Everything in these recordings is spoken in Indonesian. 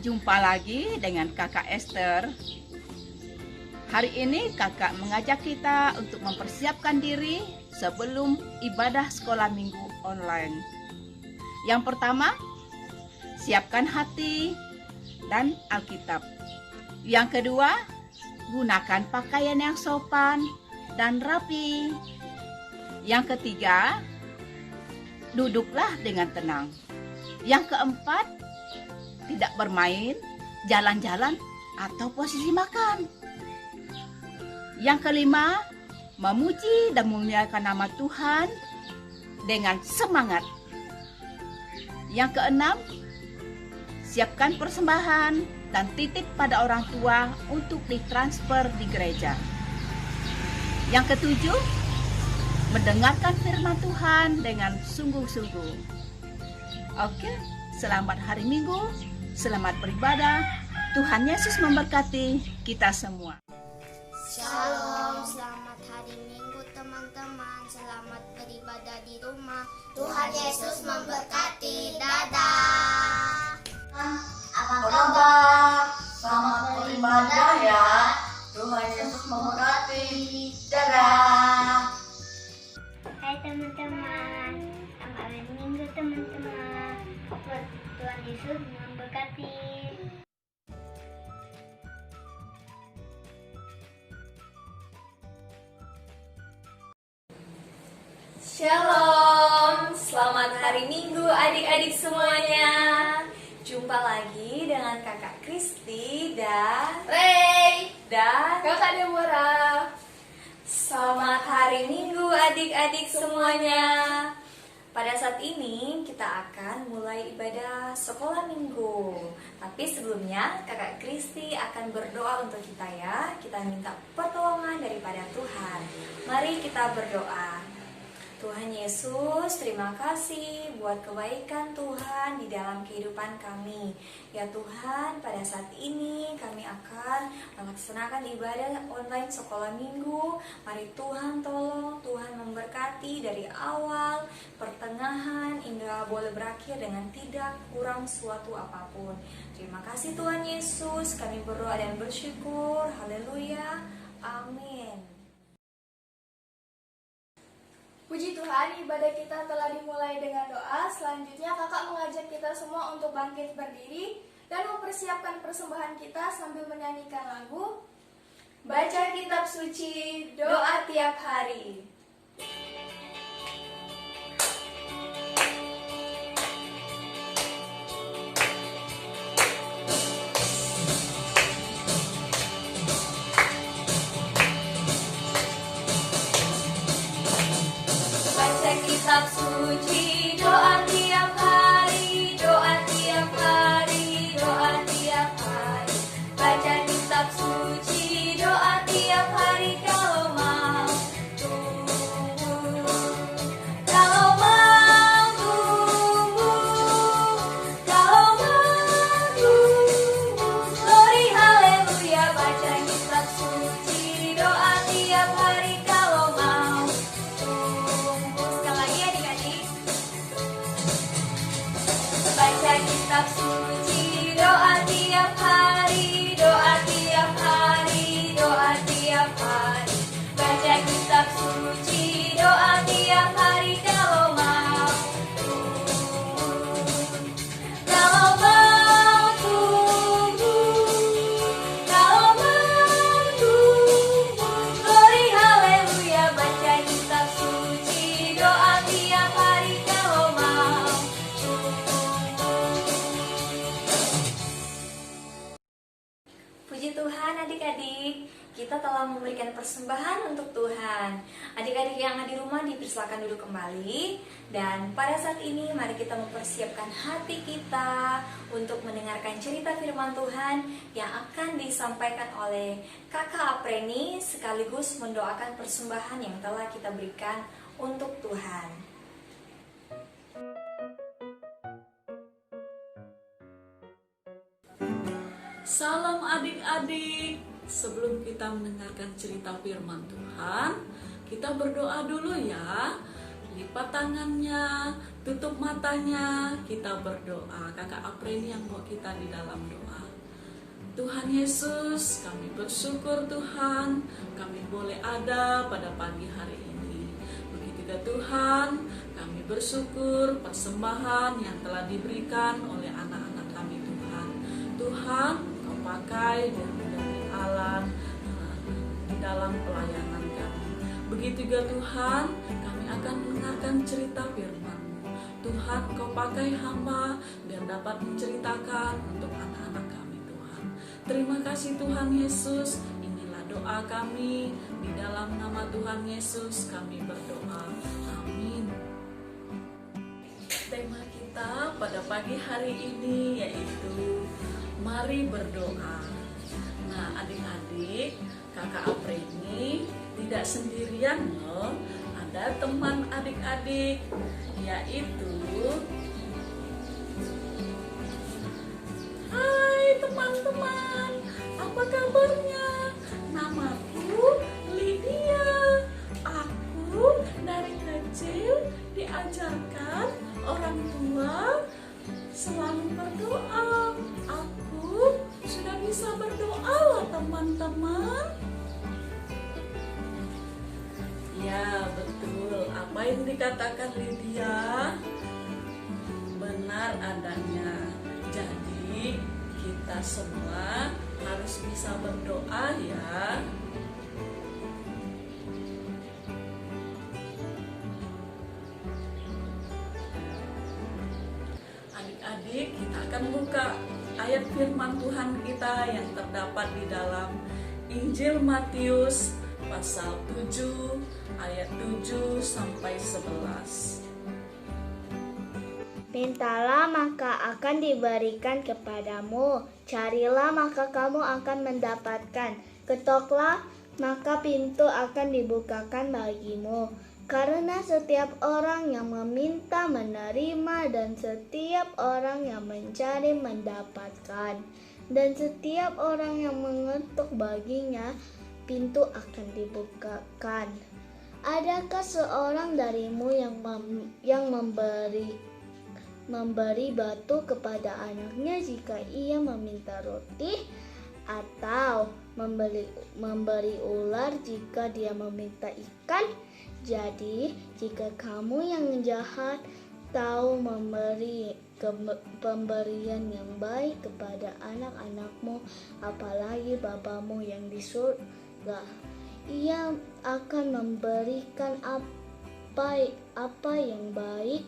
Jumpa lagi dengan Kakak Esther. Hari ini kakak mengajak kita untuk mempersiapkan diri sebelum ibadah sekolah minggu online. Yang pertama, siapkan hati dan Alkitab. Yang kedua, gunakan pakaian yang sopan dan rapi. Yang ketiga, duduklah dengan tenang. Yang keempat, tidak bermain, jalan-jalan, atau posisi makan. Yang kelima, memuji dan memuliakan nama Tuhan dengan semangat. Yang keenam, siapkan persembahan dan titip pada orang tua untuk ditransfer di gereja. Yang ketujuh, mendengarkan firman Tuhan dengan sungguh-sungguh. Oke, selamat hari Minggu, selamat beribadah. Tuhan Yesus memberkati kita semua. Shalom, selamat hari Minggu teman-teman. Selamat beribadah di rumah. Tuhan Yesus memberkati. Dadah. Apa kabar? Selamat beribadah ya. Tuhan Yesus memberkati. Dadah. Hai teman-teman. Selamat hari Minggu teman-teman. Tuhan Yesus memberkati. Shalom, selamat hari Minggu adik-adik semuanya. Jumpa lagi dengan kakak Kristi dan Ray dan kakak Deborah. Selamat hari Minggu adik-adik semuanya. Pada saat ini kita akan mulai ibadah sekolah minggu. Tapi sebelumnya kakak Kristi akan berdoa untuk kita ya. Kita minta pertolongan daripada Tuhan. Mari kita berdoa. Tuhan Yesus, terima kasih buat kebaikan Tuhan di dalam kehidupan kami. Ya Tuhan, pada saat ini kami akan melaksanakan ibadah online sekolah minggu. Mari Tuhan tolong, Tuhan memberkati dari awal, pertengahan, hingga boleh berakhir dengan tidak kurang suatu apapun. Terima kasih Tuhan Yesus, kami berdoa dan bersyukur. Haleluya, amin. Puji Tuhan, ibadah kita telah dimulai dengan doa. Selanjutnya kakak mengajak kita semua untuk bangkit berdiri dan mempersiapkan persembahan kita sambil menyanyikan lagu Baca Kitab Suci, Doa Tiap Hari. Kitab suci, doa tiap hari, doa tiap hari, doa tiap hari. Baca kitab suci, doa tiap hari kalau mau tumbuh. Kalau mau tumbuh, kalau mau tumbuh. Glory haleluya, baca kitab suci, doa tiap hari kalau mau tumbuh. Sekali lagi adik-adik. Baca kitab suci, doa tiap hari, doa tiap hari, doa tiap hari. Baca kitab suci, doa tiap hari kalau mau tumbuh. Kalau mau tumbuh, kalau mau tumbuh. Glory haleluya, baca kitab suci, doa tiap hari kalau mau Puji Tuhan adik-adik, kita telah memberikan persembahan untuk Tuhan. Adik-adik yang ada di rumah dipersilakan duduk kembali. Dan pada saat ini mari kita mempersiapkan hati kita untuk mendengarkan cerita firman Tuhan yang akan disampaikan oleh Kakak Apreni, sekaligus mendoakan persembahan yang telah kita berikan untuk Tuhan. Salam adik-adik. Sebelum kita mendengarkan cerita firman Tuhan, kita berdoa dulu ya. lipat tangannya, tutup matanya, kita berdoa. Kakak Apreni yang mau kita di dalam doa. Tuhan Yesus, kami bersyukur Tuhan, kami boleh ada pada pagi hari ini. Begitu juga Tuhan, kami bersyukur persembahan yang telah diberikan oleh anak-anak kami Tuhan. Tuhan, Kau pakai dan menjadi alat di dalam pelayanan kami. Begitu juga Tuhan, kami akan mendengarkan cerita firman-Mu. Tuhan, Kau pakai hamba biar dapat menceritakan untuk anak-anak kami Tuhan. Terima kasih Tuhan Yesus. Inilah doa kami. Di dalam nama Tuhan Yesus kami berdoa. Amin. Tema kita pada pagi hari ini yaitu mari berdoa. Nah, adik-adik, Kakak Apreni tidak sendirian loh. Ada teman adik-adik, yaitu hai teman-teman, apa kabarnya? Namaku Lydia. Aku dari kecil diajarkan orang tua selalu berdoa. Aku sudah bisa berdoa loh teman-teman. Ya betul, apa yang dikatakan Lydia benar adanya. Jadi kita semua harus bisa berdoa ya. Adik-adik, kita akan buka ayat firman Tuhan kita yang terdapat di dalam Injil Matius pasal 7 ayat 7 sampai 11. Mintalah maka akan diberikan kepadamu, carilah maka kamu akan mendapatkan, ketoklah maka pintu akan dibukakan bagimu. Karena setiap orang yang meminta menerima, dan setiap orang yang mencari mendapatkan, dan setiap orang yang mengetuk baginya pintu akan dibukakan. Adakah seorang darimu yang memberi batu kepada anaknya jika ia meminta roti, atau memberi ular jika dia meminta ikan? Jadi, jika kamu yang jahat tahu memberi pemberian yang baik kepada anak-anakmu, apalagi Bapamu yang di surga, Ia akan memberikan apa yang baik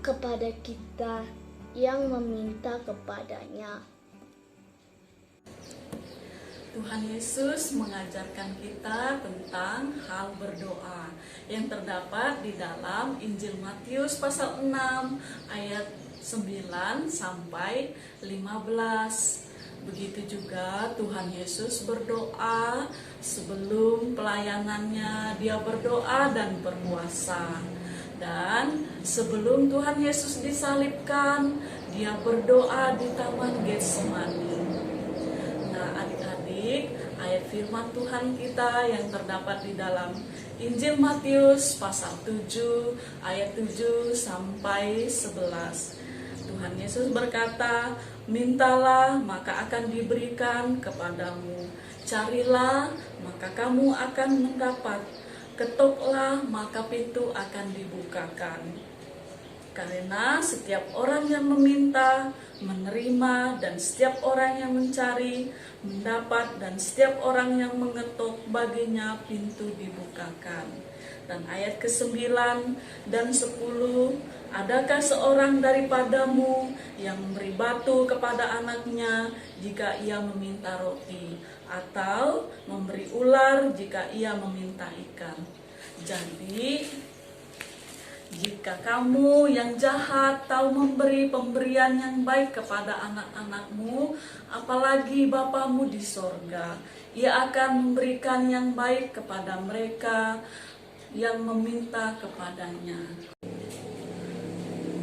kepada kita yang meminta kepadanya. Tuhan Yesus mengajarkan kita tentang hal berdoa yang terdapat di dalam Injil Matius pasal 6 ayat 9 sampai 15. Begitu juga Tuhan Yesus berdoa sebelum pelayanannya, dia berdoa dan berpuasa. Dan sebelum Tuhan Yesus disalibkan, dia berdoa di Taman Getsemani. Adik-adik, ayat firman Tuhan kita yang terdapat di dalam Injil Matius pasal 7 ayat 7 sampai 11. Tuhan Yesus berkata, mintalah maka akan diberikan kepadamu, carilah maka kamu akan mendapat, ketoklah maka pintu akan dibukakan. Karena setiap orang yang meminta, menerima, dan setiap orang yang mencari, mendapat, dan setiap orang yang mengetuk baginya pintu dibukakan. Dan ayat ke-9 dan 10, adakah seorang daripadamu yang memberi batu kepada anaknya jika ia meminta roti, atau memberi ular jika ia meminta ikan? Jadi, jika kamu yang jahat tahu memberi pemberian yang baik kepada anak-anakmu, apalagi Bapamu di sorga, Ia akan memberikan yang baik kepada mereka yang meminta kepadanya.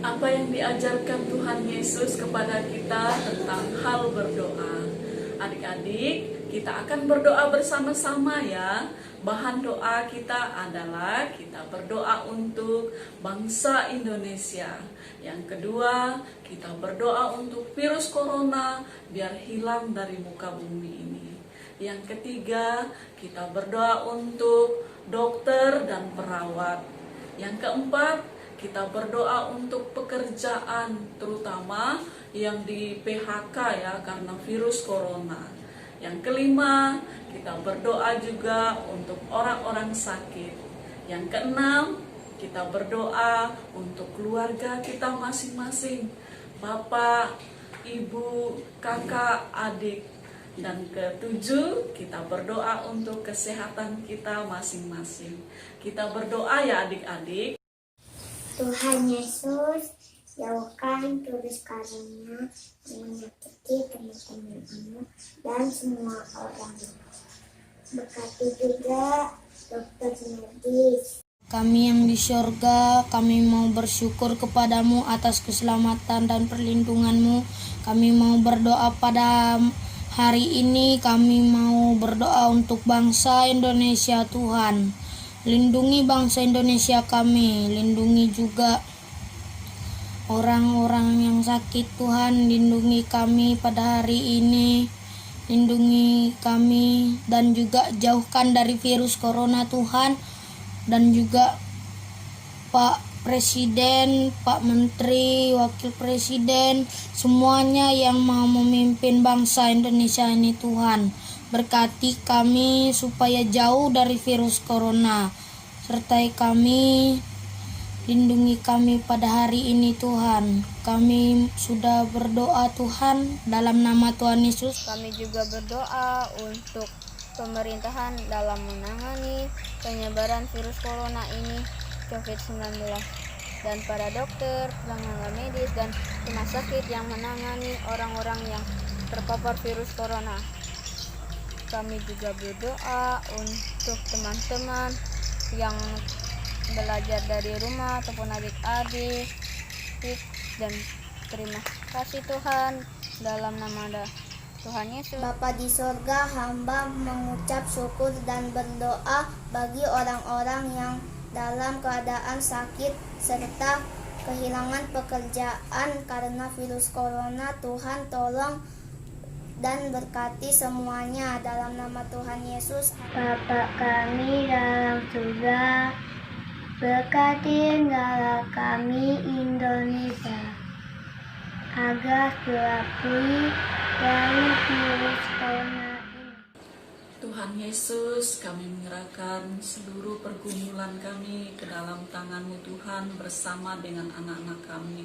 Apa yang diajarkan Tuhan Yesus kepada kita tentang hal berdoa? Adik-adik, kita akan berdoa bersama-sama ya. bahan doa kita adalah kita berdoa untuk bangsa Indonesia. Yang kedua, kita berdoa untuk virus corona biar hilang dari muka bumi ini. Yang ketiga, kita berdoa untuk dokter dan perawat. Yang keempat, kita berdoa untuk pekerjaan, terutama yang di PHK ya karena virus corona. Yang kelima, kita berdoa juga untuk orang-orang sakit. Yang keenam, kita berdoa untuk keluarga kita masing-masing, bapak, ibu, kakak, adik. Dan ketujuh, kita berdoa untuk kesehatan kita masing-masing. Kita berdoa ya adik-adik. Tuhan Yesus, jauhkan virus corona yang menyakiti teman-temanmu dan semua orang. Berkati juga dokter medis. Kami yang di surga, kami mau bersyukur kepadamu atas keselamatan dan perlindunganmu. Kami mau berdoa pada hari ini, kami mau berdoa untuk bangsa Indonesia Tuhan. Lindungi bangsa Indonesia kami, lindungi juga orang-orang yang sakit Tuhan, lindungi kami pada hari ini, lindungi kami dan juga jauhkan dari virus corona Tuhan, dan juga Pak Presiden, Pak Menteri, Wakil Presiden, semuanya yang mau memimpin bangsa Indonesia ini Tuhan. Berkati kami supaya jauh dari virus corona. Sertai kami, lindungi kami pada hari ini Tuhan. Kami sudah berdoa Tuhan dalam nama Tuhan Yesus. Kami juga berdoa untuk pemerintahan dalam menangani penyebaran virus corona ini COVID-19, dan para dokter, tenaga medis, dan rumah sakit yang menangani orang-orang yang terpapar virus corona. Kami juga berdoa untuk teman-teman yang belajar dari rumah ataupun adik-adik, dan terima kasih Tuhan dalam nama Tuhan Yesus. Bapa di surga, hamba mengucap syukur dan berdoa bagi orang-orang yang dalam keadaan sakit serta kehilangan pekerjaan karena virus corona. Tuhan tolong dan berkati semuanya dalam nama Tuhan Yesus. Bapa kami dalam surga, berkati negara kami Indonesia, agar terlindungi dari virus corona. Tuhan Yesus, kami menyerahkan seluruh pergumulan kami ke dalam tangan-Mu Tuhan bersama dengan anak-anak kami.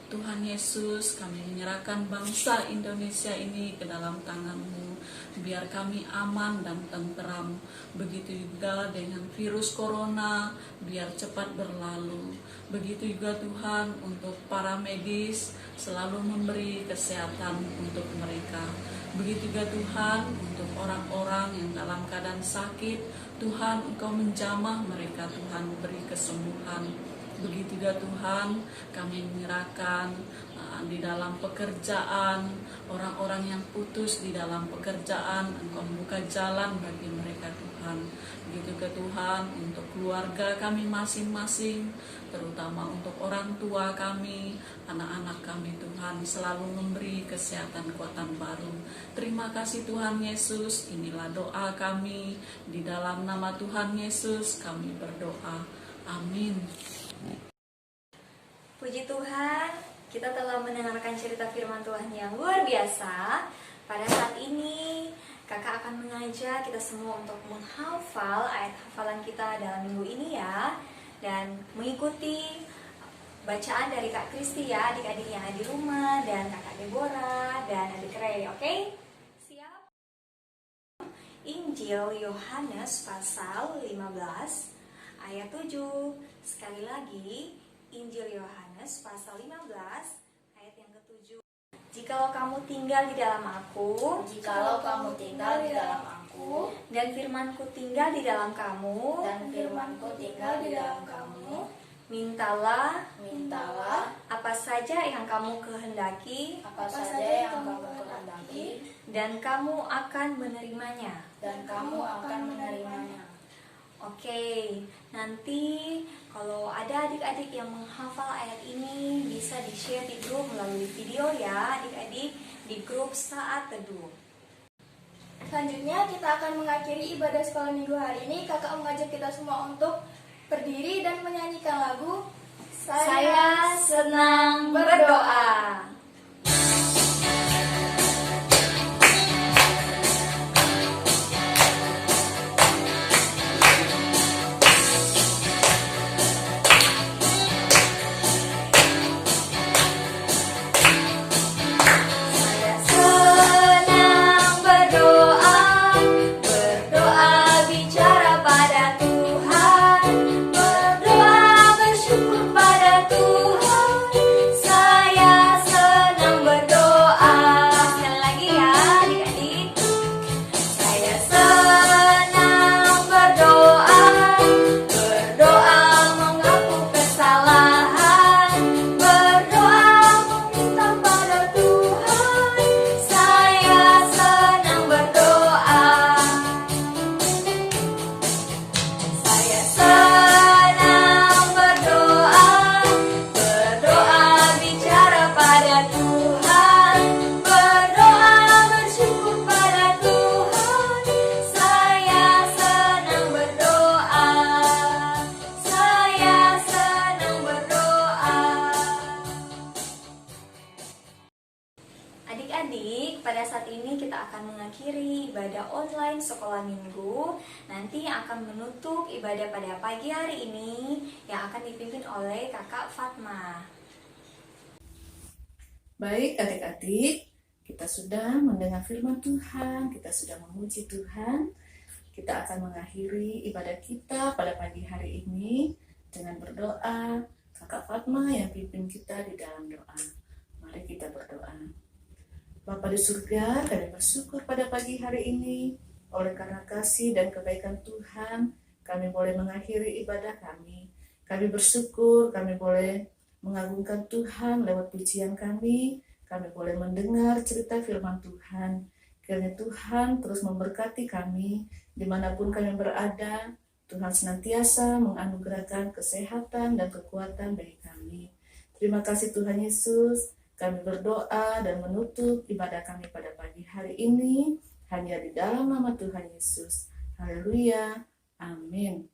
Tuhan Yesus, kami menyerahkan bangsa Indonesia ini ke dalam tangan-Mu, biar kami aman dan tenteram. Begitu juga dengan virus corona, biar cepat berlalu. Begitu juga Tuhan untuk para medis, selalu memberi kesehatan untuk mereka. Begitu juga Tuhan untuk orang-orang yang dalam keadaan sakit, Tuhan Engkau menjamah mereka, Tuhan beri kesembuhan. Begitu juga Tuhan, kami menyerahkan di dalam pekerjaan, orang-orang yang putus di dalam pekerjaan, Engkau membuka jalan bagi mereka Tuhan. Begitu juga Tuhan untuk keluarga kami masing-masing, terutama untuk orang tua kami, anak-anak kami Tuhan, selalu memberi kesehatan kekuatan baru. Terima kasih Tuhan Yesus, inilah doa kami, di dalam nama Tuhan Yesus kami berdoa. Amin. Puji Tuhan, kita telah mendengarkan cerita firman Tuhan yang luar biasa. Pada saat ini, kakak akan mengajak kita semua untuk menghafal ayat hafalan kita dalam minggu ini ya. Dan mengikuti bacaan dari Kak Kristi ya, adik-adik yang ada di rumah, dan Kakak Deborah, dan adik Ray, oke? Siap? Injil Yohanes pasal 15 ayat 7. Sekali lagi, Injil Yohanes pasal 15 ayat yang ke-7. Jikalau kamu tinggal di dalam aku, dan firmanku tinggal di dalam kamu, mintalah apa saja yang kamu kehendaki, dan kamu akan menerimanya. Oke, nanti kalau ada adik-adik yang menghafal ayat ini bisa di-share di grup melalui video ya adik-adik di grup saat teduh. Selanjutnya kita akan mengakhiri ibadah sekolah minggu hari ini. Kakak mengajak kita semua untuk berdiri dan menyanyikan lagu Saya senang berdoa. Adik-adik, pada saat ini kita akan mengakhiri ibadah online sekolah minggu. Nanti akan menutup ibadah pada pagi hari ini yang akan dipimpin oleh Kakak Fatma. Baik adik-adik, kita sudah mendengar firman Tuhan, kita sudah memuji Tuhan. Kita akan mengakhiri ibadah kita pada pagi hari ini dengan berdoa. Kakak Fatma yang pimpin kita di dalam doa. Mari kita berdoa. Bapa di surga, kami bersyukur pada pagi hari ini. Oleh karena kasih dan kebaikan Tuhan, kami boleh mengakhiri ibadah kami. Kami bersyukur, kami boleh mengagungkan Tuhan lewat pujian kami. Kami boleh mendengar cerita firman Tuhan. Kiranya Tuhan terus memberkati kami dimanapun kami berada. Tuhan senantiasa menganugerahkan kesehatan dan kekuatan bagi kami. Terima kasih Tuhan Yesus. Kami berdoa dan menutup ibadah kami pada pagi hari ini hanya di dalam nama Tuhan Yesus. Haleluya. Amin.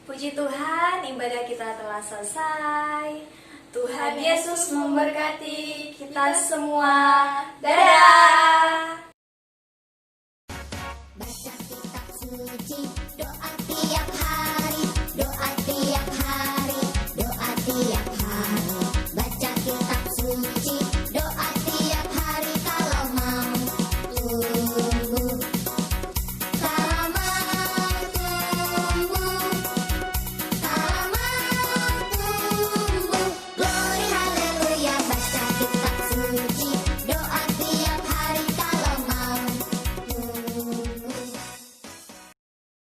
Puji Tuhan, ibadah kita telah selesai. Tuhan Yesus memberkati kita semua. Dadah. Baca kitab suci, doa